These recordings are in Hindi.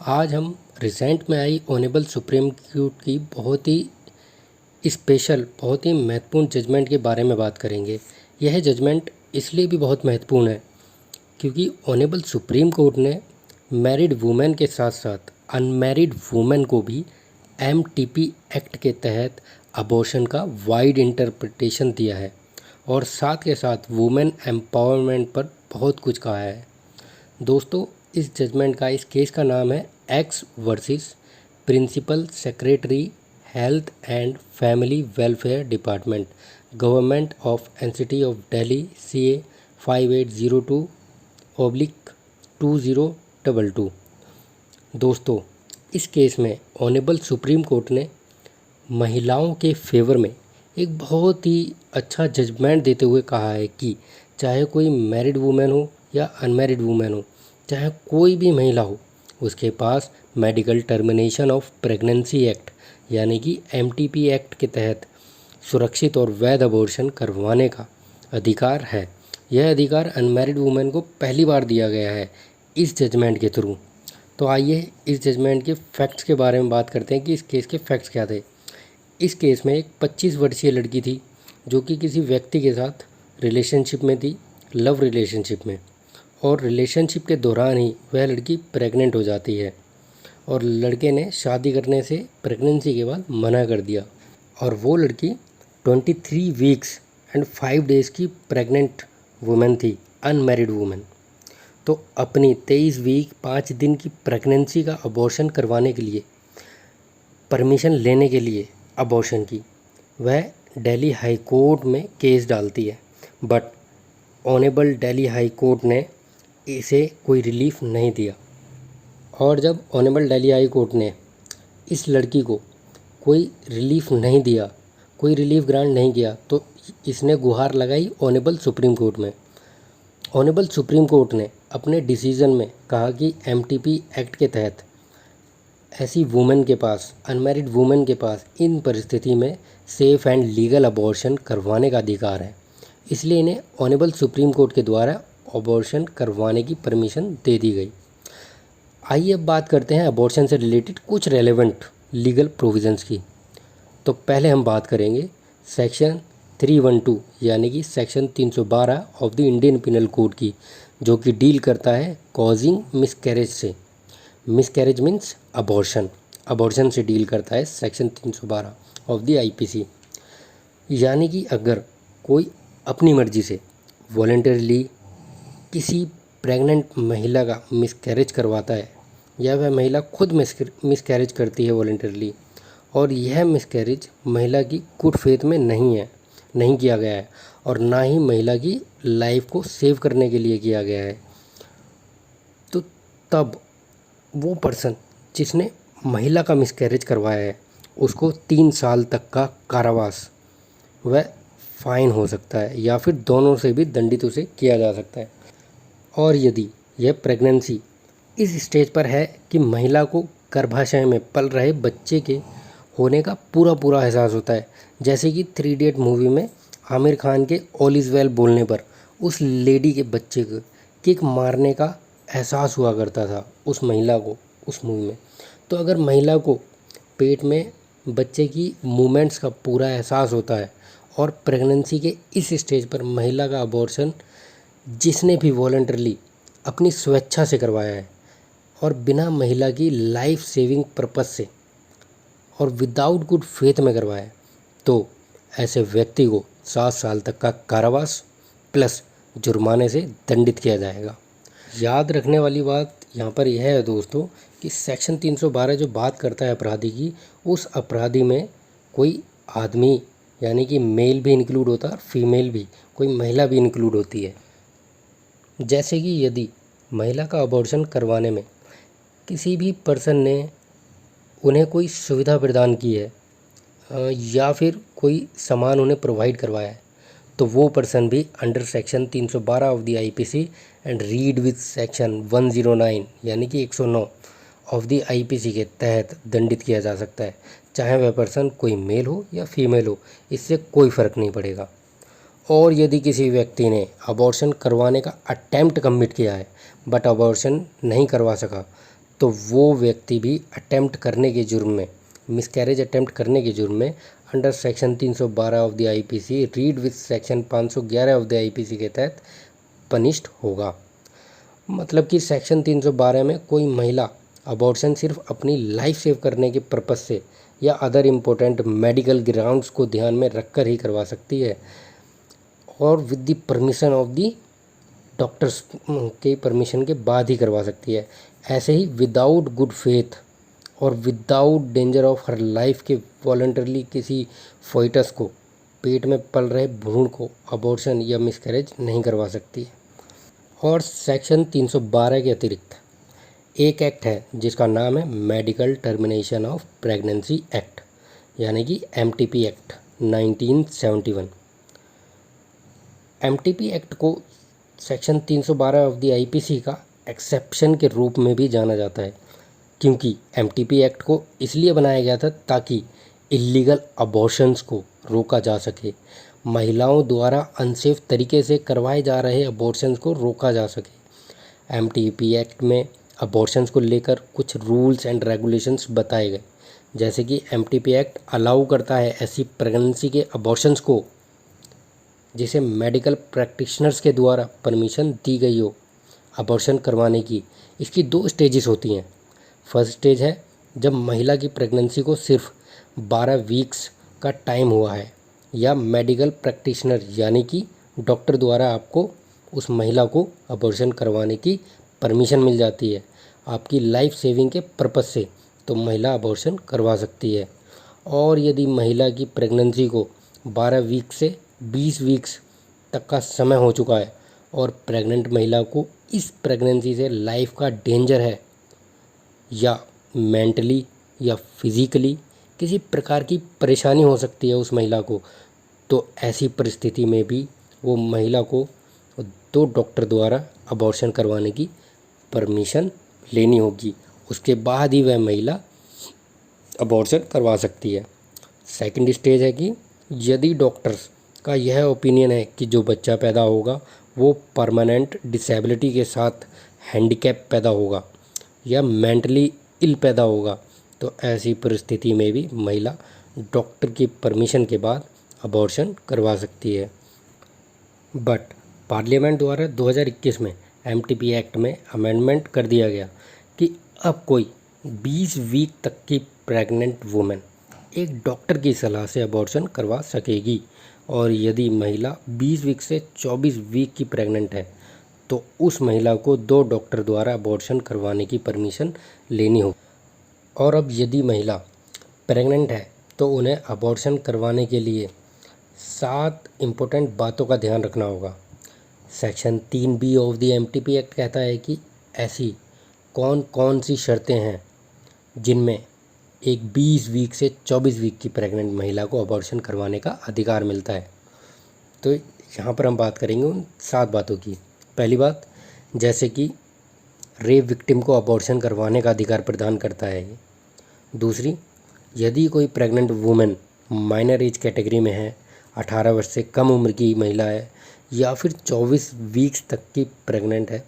आज हम रिसेंट में आई ऑनेबल सुप्रीम कोर्ट की बहुत ही स्पेशल, बहुत ही महत्वपूर्ण जजमेंट के बारे में बात करेंगे। यह जजमेंट इसलिए भी बहुत महत्वपूर्ण है क्योंकि ऑनेबल सुप्रीम कोर्ट ने मैरिड वुमेन के साथ साथ अनमैरिड वुमेन को भी एमटीपी एक्ट के तहत अबॉर्शन का वाइड इंटरप्रिटेशन दिया है और साथ के साथ वुमेन एम्पावरमेंट पर बहुत कुछ कहा है। दोस्तों, इस जजमेंट का, इस केस का नाम है X versus principal secretary health and family welfare department, government of NCT of Delhi, CA 5802/2022। दोस्तों, इस केस में ऑनेबल सुप्रीम कोर्ट ने महिलाओं के फेवर में एक बहुत ही अच्छा जजमेंट देते हुए कहा है कि चाहे कोई मैरिड वुमेन हो या अनमैरिड वुमेन हो, चाहे कोई भी महिला हो, उसके पास medical termination of pregnancy act यानी कि MTP एक्ट के तहत सुरक्षित और वैध अबॉर्शन करवाने का अधिकार है। यह अधिकार अनमैरिड वुमेन को पहली बार दिया गया है इस जजमेंट के थ्रू। तो आइए इस जजमेंट के फैक्ट्स के बारे में बात करते हैं कि इस केस के फैक्ट्स क्या थे। इस केस में एक 25 वर्षीय लड़की थी जो कि किसी व्यक्ति के साथ रिलेशनशिप में थी, लव रिलेशनशिप में, और रिलेशनशिप के दौरान ही वह लड़की प्रेग्नेंट हो जाती है और लड़के ने शादी करने से प्रेगनेंसी के बाद मना कर दिया और वो लड़की 23 वीक्स एंड 5 डेज़ की प्रेग्नेंट वुमेन थी, अनमैरिड वुमेन। तो अपनी 23 वीक 5 दिन की प्रेगनेंसी का अबॉर्शन करवाने के लिए, परमिशन लेने के लिए अबॉर्शन की, वह दिल्ली हाई कोर्ट में केस डालती है। But honourable Delhi high court ने इसे कोई रिलीफ नहीं दिया और जब ऑनेबल दिल्ली हाई कोर्ट ने इस लड़की को कोई रिलीफ नहीं दिया, कोई रिलीफ ग्रांट नहीं किया, तो इसने गुहार लगाई ऑनेबल सुप्रीम कोर्ट में। ऑनेबल सुप्रीम कोर्ट ने अपने डिसीजन में कहा कि MTP एक्ट के तहत ऐसी वुमेन के पास, अनमैरिड वुमेन के पास इन परिस्थिति में सेफ़ एंड लीगल अबॉर्शन करवाने का अधिकार है, इसलिए इन्हें ऑनेबल सुप्रीम कोर्ट के द्वारा अबॉर्शन करवाने की परमिशन दे दी गई। आइए अब बात करते हैं अबॉर्शन से रिलेटेड कुछ रेलेवेंट लीगल प्रोविजंस की। तो पहले हम बात करेंगे सेक्शन 312 यानी कि section 312 of the Indian penal code की, जो कि डील करता है कॉजिंग मिसकैरेज से। मिसकैरेज मीन्स अबॉर्शन, अबॉर्शन से डील करता है सेक्शन 312 ऑफ द IPC। यानी कि अगर कोई अपनी मर्जी से वॉलंटरली किसी प्रेग्नेंट महिला का मिसकैरेज करवाता है या वह महिला खुद मिसकैरेज करती है वॉलंटरली और यह मिसकैरेज महिला की गुड फेथ में नहीं किया गया है और ना ही महिला की लाइफ को सेव करने के लिए किया गया है, तो तब वो पर्सन जिसने महिला का मिसकैरेज करवाया है उसको 3 साल तक का कारावास व फाइन हो सकता है या फिर दोनों से भी दंडित उसे किया जा सकता है। और यदि यह प्रेगनेंसी इस स्टेज पर है कि महिला को गर्भाशय में पल रहे बच्चे के होने का पूरा एहसास होता है, जैसे कि 3 इडियट मूवी में आमिर खान के ऑल इज़ वेल बोलने पर उस लेडी के बच्चे को किक मारने का एहसास हुआ करता था उस महिला को उस मूवी में। तो अगर महिला को पेट में बच्चे की मूवमेंट्स का पूरा एहसास होता है और प्रेगनेंसी के इस स्टेज पर महिला का अबॉर्शन जिसने भी वॉलंटरली अपनी स्वेच्छा से करवाया है और बिना महिला की लाइफ सेविंग पर्पस से और विदाउट गुड फेथ में करवाया है, तो ऐसे व्यक्ति को 7 साल तक का कारावास प्लस जुर्माने से दंडित किया जाएगा। याद रखने वाली बात यहाँ पर यह है दोस्तों कि सेक्शन 312 जो बात करता है अपराधी की, उस अपराधी में कोई आदमी यानी कि मेल भी इंक्लूड होता है और फीमेल भी, कोई महिला भी इंक्लूड होती है। जैसे कि यदि महिला का अबॉर्शन करवाने में किसी भी पर्सन ने उन्हें कोई सुविधा प्रदान की है या फिर कोई सामान उन्हें प्रोवाइड करवाया है, तो वो पर्सन भी under section 312 of the IPC and read with section 109 यानी कि 109 ऑफ द IPC के तहत दंडित किया जा सकता है, चाहे वह पर्सन कोई मेल हो या फीमेल हो, इससे कोई फ़र्क नहीं पड़ेगा। और यदि किसी व्यक्ति ने अबॉर्शन करवाने का अटेम्प्ट कमिट किया है बट अबॉर्शन नहीं करवा सका, तो वो व्यक्ति भी अटेम्प्ट करने के जुर्म में, मिसकैरेज अटेम्प्ट करने के जुर्म में under section 312 of the IPC read with section 511 of the IPC के तहत पनिश्ड होगा। मतलब कि सेक्शन 312 में कोई महिला अबॉर्शन सिर्फ अपनी लाइफ सेव करने के पर्पज़ से या अदर इम्पोर्टेंट मेडिकल ग्राउंड्स को ध्यान में रखकर ही करवा सकती है और with the permission of the doctors के परमिशन के बाद ही करवा सकती है। ऐसे ही विदाउट गुड फेथ और without danger of her life के वॉलंटरली किसी फोइटस को, पेट में पल रहे भ्रूण को अबॉर्शन या मिसकैरेज नहीं करवा सकती है। और सेक्शन 312 के अतिरिक्त एक एक्ट है जिसका नाम है medical termination of pregnancy act, यानी कि एमटीपी एक्ट 1971। एमटीपी एक्ट को सेक्शन 312 ऑफ द आईपीसी का एक्सेप्शन के रूप में भी जाना जाता है, क्योंकि एमटीपी एक्ट को इसलिए बनाया गया था ताकि इलीगल अबॉर्शंस को रोका जा सके, महिलाओं द्वारा अनसेफ तरीके से करवाए जा रहे अबॉर्शंस को रोका जा सके। एमटीपी एक्ट में अबॉर्शंस को लेकर कुछ रूल्स एंड रेगुलेशंस बताए गए, जैसे कि एमटीपी एक्ट अलाउ करता है ऐसी प्रेगनेंसी के अबॉर्शंस को जिसे मेडिकल प्रैक्टिशनर्स के द्वारा परमिशन दी गई हो अबॉर्शन करवाने की। इसकी 2 स्टेजेस होती हैं। फर्स्ट स्टेज है जब महिला की प्रेगनेंसी को सिर्फ 12 वीक्स का टाइम हुआ है या मेडिकल प्रैक्टिशनर यानी कि डॉक्टर द्वारा आपको उस महिला को अबॉर्शन करवाने की परमिशन मिल जाती है आपकी लाइफ सेविंग के पर्पज़ से, तो महिला अबॉर्शन करवा सकती है। और यदि महिला की प्रेगनेंसी को 12 वीक से 20 वीक्स तक का समय हो चुका है और प्रेग्नेंट महिला को इस प्रेगनेंसी से लाइफ का डेंजर है या मेंटली या फिज़िकली किसी प्रकार की परेशानी हो सकती है उस महिला को, तो ऐसी परिस्थिति में भी वो महिला को 2 डॉक्टर द्वारा अबॉर्शन करवाने की परमिशन लेनी होगी, उसके बाद ही वह महिला अबॉर्शन करवा सकती है। सेकंड स्टेज है कि यदि डॉक्टर्स का यह ओपिनियन है कि जो बच्चा पैदा होगा वो परमानेंट डिसेबिलिटी के साथ हैंडीकैप पैदा होगा या मेंटली इल पैदा होगा, तो ऐसी परिस्थिति में भी महिला डॉक्टर की परमिशन के बाद अबॉर्शन करवा सकती है। बट पार्लियामेंट द्वारा 2021 में एमटीपी एक्ट में अमेंडमेंट कर दिया गया कि अब कोई 20 वीक तक की प्रेग्नेंट वुमेन एक डॉक्टर की सलाह से अबॉर्शन करवा सकेगी, और यदि महिला 20 वीक से 24 वीक की प्रेग्नेंट है तो उस महिला को 2 डॉक्टर द्वारा अबॉर्शन करवाने की परमिशन लेनी होगी। और अब यदि महिला प्रेग्नेंट है तो उन्हें अबॉर्शन करवाने के लिए 7 इम्पोर्टेंट बातों का ध्यान रखना होगा। Section 3B of the MTP act कहता है कि ऐसी कौन कौन सी शर्तें हैं जिनमें एक 20 वीक से 24 वीक की प्रेग्नेंट महिला को अबॉर्शन करवाने का अधिकार मिलता है। तो यहाँ पर हम बात करेंगे उन 7 बातों की। पहली बात, जैसे कि रेप विक्टिम को अबॉर्शन करवाने का अधिकार प्रदान करता है ये। दूसरी, यदि कोई pregnant women minor age category में है, 18 वर्ष से कम उम्र की महिला है या फिर 24 वीक्स तक की प्रेग्नेंट है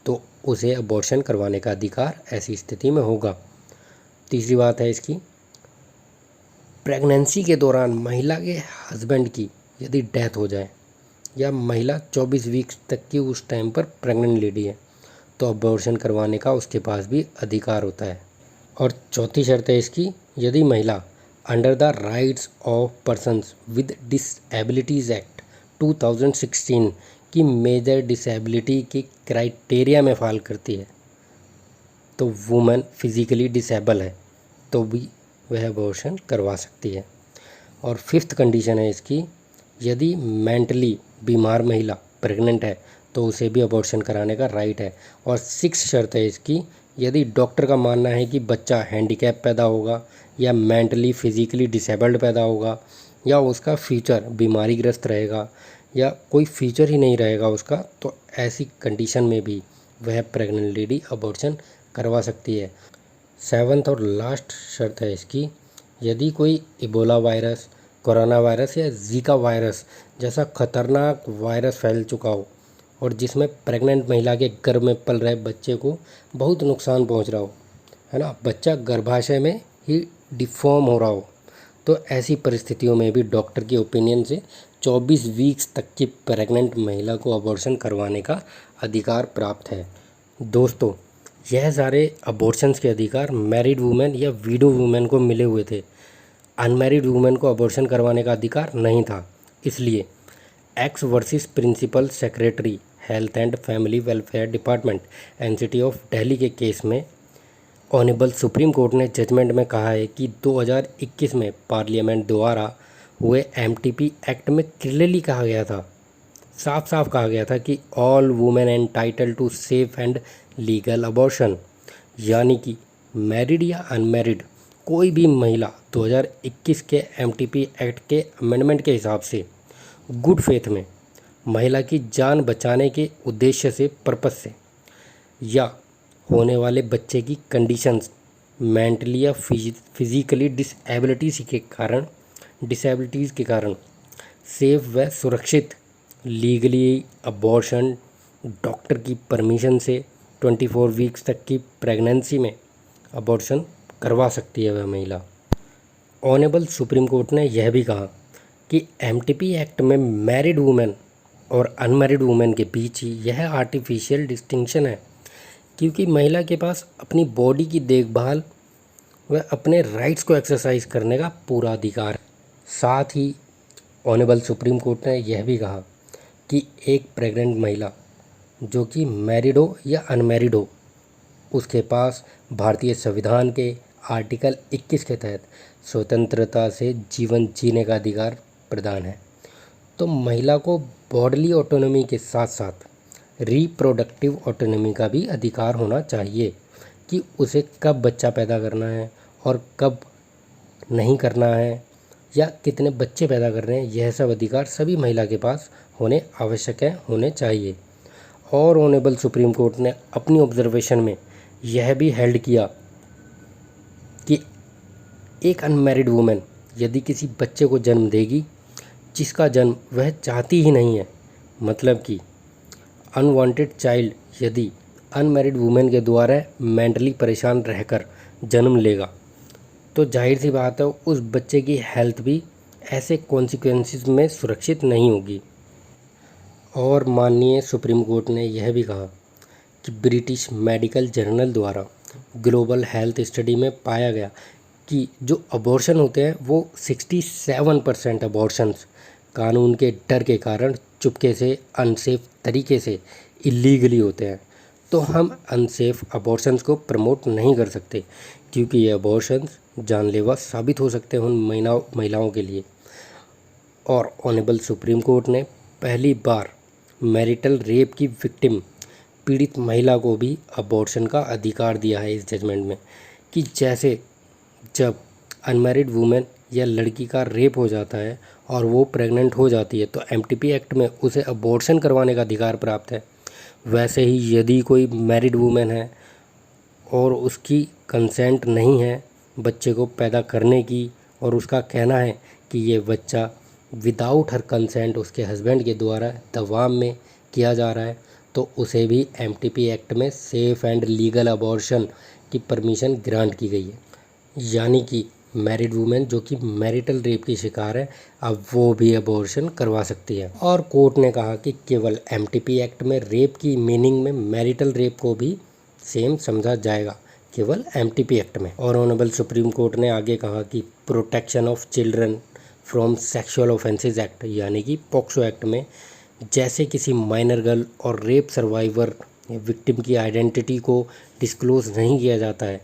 तो उसे अबॉर्शन करवाने का अधिकार ऐसी स्थिति में होगा। तीसरी बात है इसकी, प्रेगनेंसी के दौरान महिला के हस्बैंड की यदि डेथ हो जाए या महिला 24 वीक्स तक की उस टाइम पर प्रेग्नेंट लेडी है तो अबॉर्शन करवाने का उसके पास भी अधिकार होता है। और चौथी शर्त है इसकी, यदि महिला under the rights of persons with disabilities act 2016 की मेजर डिसेबिलिटी की क्राइटेरिया में फाल करती है, तो वुमेन फिज़िकली डिसेबल है तो भी वह अबॉर्शन करवा सकती है। और फिफ्थ कंडीशन है इसकी, यदि मेंटली बीमार महिला प्रेग्नेंट है तो उसे भी अबॉर्शन कराने का राइट है। और सिक्स शर्त है इसकी, यदि डॉक्टर का मानना है कि बच्चा हैंडीकैप पैदा होगा या मेंटली फिज़िकली डिसेबल्ड पैदा होगा या उसका फ्यूचर बीमारीग्रस्त रहेगा या कोई फ्यूचर ही नहीं रहेगा उसका, तो ऐसी कंडीशन में भी वह प्रेग्नेंट लेडी अबॉर्शन करवा सकती है। सेवन्थ और लास्ट शर्त है इसकी, यदि कोई इबोला वायरस, कोरोना वायरस या जीका वायरस जैसा खतरनाक वायरस फैल चुका हो और जिसमें प्रेग्नेंट महिला के गर्भ में पल रहे बच्चे को बहुत नुकसान पहुंच रहा हो, है ना, बच्चा गर्भाशय में ही डिफॉर्म हो रहा हो, तो ऐसी परिस्थितियों में भी डॉक्टर के ओपिनियन से 24 वीक्स तक की प्रेग्नेंट महिला को अबॉर्शन करवाने का अधिकार प्राप्त है। दोस्तों, यह सारे अबॉर्शंस के अधिकार मैरिड वुमेन या विडो वुमेन को मिले हुए थे। अनमैरिड वुमेन को अबॉर्शन करवाने का अधिकार नहीं था। इसलिए X versus principal secretary health and family welfare department NCT of Delhi के केस में ऑनरेबल सुप्रीम कोर्ट ने जजमेंट में कहा है कि 2021 में पार्लियामेंट द्वारा हुए एमटीपी एक्ट में क्लियरली कहा गया था, साफ साफ कहा गया था कि all women entitle to safe and legal abortion, यानी कि मैरिड या अनमैरिड कोई भी महिला 2021 के एमटीपी एक्ट के अमेंडमेंट के हिसाब से गुड फेथ में महिला की जान बचाने के उद्देश्य से, पर्पस से, या होने वाले बच्चे की कंडीशंस मेंटली या फिजिकली डिसेबिलिटीज़ के कारण सेफ व सुरक्षित लीगली अबॉर्शन डॉक्टर की परमिशन से 24 वीक्स तक की प्रेगनेंसी में अबॉर्शन करवा सकती है वह महिला। ऑनरेबल सुप्रीम कोर्ट ने यह भी कहा कि एमटीपी एक्ट में मैरिड वुमेन और अनमैरिड वुमेन के बीच ही यह आर्टिफिशियल डिस्टिंक्शन है, क्योंकि महिला के पास अपनी बॉडी की देखभाल व अपने राइट्स को एक्सरसाइज करने का पूरा अधिकार है। साथ ही ऑनरेबल सुप्रीम कोर्ट ने यह भी कहा कि एक प्रेग्नेंट महिला जो कि मैरिड हो या अनमैरिड हो, उसके पास भारतीय संविधान के आर्टिकल 21 के तहत स्वतंत्रता से जीवन जीने का अधिकार प्रदान है। तो महिला को बॉडली ऑटोनॉमी के साथ साथ रिप्रोडक्टिव ऑटोनॉमी का भी अधिकार होना चाहिए कि उसे कब बच्चा पैदा करना है और कब नहीं करना है, या कितने बच्चे पैदा कर रहे हैं, यह सब अधिकार सभी महिला के पास होने आवश्यक है, होने चाहिए। और ऑनरेबल सुप्रीम कोर्ट ने अपनी ऑब्जर्वेशन में यह भी हेल्ड किया कि एक अनमैरिड वुमेन यदि किसी बच्चे को जन्म देगी जिसका जन्म वह चाहती ही नहीं है, मतलब कि अनवांटेड चाइल्ड यदि अनमैरिड वुमेन के द्वारा मेंटली परेशान रहकर जन्म लेगा, तो जाहिर सी बात है उस बच्चे की हेल्थ भी ऐसे कॉन्सिक्वेंसेस में सुरक्षित नहीं होगी। और माननीय सुप्रीम कोर्ट ने यह भी कहा कि ब्रिटिश मेडिकल जर्नल द्वारा ग्लोबल हेल्थ स्टडी में पाया गया कि जो अबॉर्शन होते हैं वो 67% अबॉर्शंस कानून के डर के कारण चुपके से अनसेफ तरीके से इलीगली होते हैं। तो हम अनसेफ अबॉर्शंस को प्रमोट नहीं कर सकते, क्योंकि ये अबॉर्शंस जानलेवा साबित हो सकते हैं उन महिलाओं के लिए। और ऑनरेबल सुप्रीम कोर्ट ने पहली बार मैरिटल रेप की विक्टिम पीड़ित महिला को भी अबॉर्शन का अधिकार दिया है इस जजमेंट में, कि जैसे जब अनमैरिड वुमेन या लड़की का रेप हो जाता है और वो प्रेग्नेंट हो जाती है तो एमटीपी एक्ट में उसे अबॉर्शन करवाने का अधिकार प्राप्त है, वैसे ही यदि कोई मैरिड वुमेन है और उसकी कंसेंट नहीं है बच्चे को पैदा करने की, और उसका कहना है कि ये बच्चा विदाउट हर कंसेंट उसके हस्बैंड के द्वारा दबाव में किया जा रहा है, तो उसे भी एमटीपी एक्ट में सेफ एंड लीगल अबॉर्शन की परमिशन ग्रांट की गई है। यानी कि मैरिड वुमेन जो कि मैरिटल रेप की शिकार है, अब वो भी अबॉर्शन करवा सकती है। और कोर्ट ने कहा कि केवल एमटीपी एक्ट में रेप की मीनिंग में मैरिटल रेप को भी सेम समझा जाएगा, केवल एमटीपी एक्ट में। और ऑनरेबल सुप्रीम कोर्ट ने आगे कहा कि protection of children from sexual offences act, यानी कि पॉक्सो एक्ट में जैसे किसी माइनर गर्ल और रेप सर्वाइवर विक्टिम की आइडेंटिटी को डिस्क्लोज नहीं किया जाता है,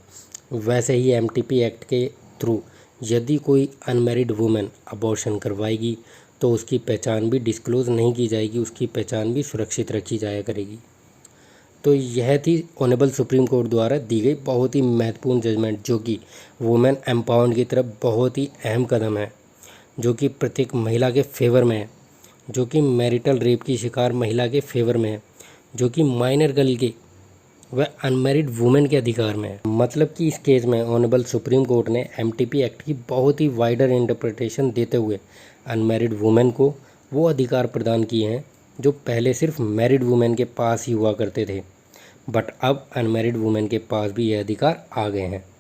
वैसे ही एमटीपी एक्ट के थ्रू यदि कोई अनमैरिड वुमेन अबॉर्शन करवाएगी तो उसकी पहचान भी डिस्क्लोज नहीं की जाएगी, उसकी पहचान भी सुरक्षित रखी जाया करेगी। तो यह थी ऑनरेबल सुप्रीम कोर्ट द्वारा दी गई बहुत ही महत्वपूर्ण जजमेंट, जो कि वुमेन एम्पावरमेंट की तरफ बहुत ही अहम कदम है, जो कि प्रत्येक महिला के फेवर में है, जो कि मैरिटल रेप की शिकार महिला के फेवर में है, जो कि माइनर गर्ल के वह अनमैरिड वुमेन के अधिकार में है। मतलब कि इस केस में ऑनरेबल सुप्रीम कोर्ट ने एमटीपी एक्ट की बहुत ही वाइडर इंटरप्रिटेशन देते हुए अनमैरिड वुमेन को वो अधिकार प्रदान किए हैं जो पहले सिर्फ मैरिड वुमेन के पास ही हुआ करते थे। बट अब अनमैरिड वुमेन के पास भी ये अधिकार आ गए हैं।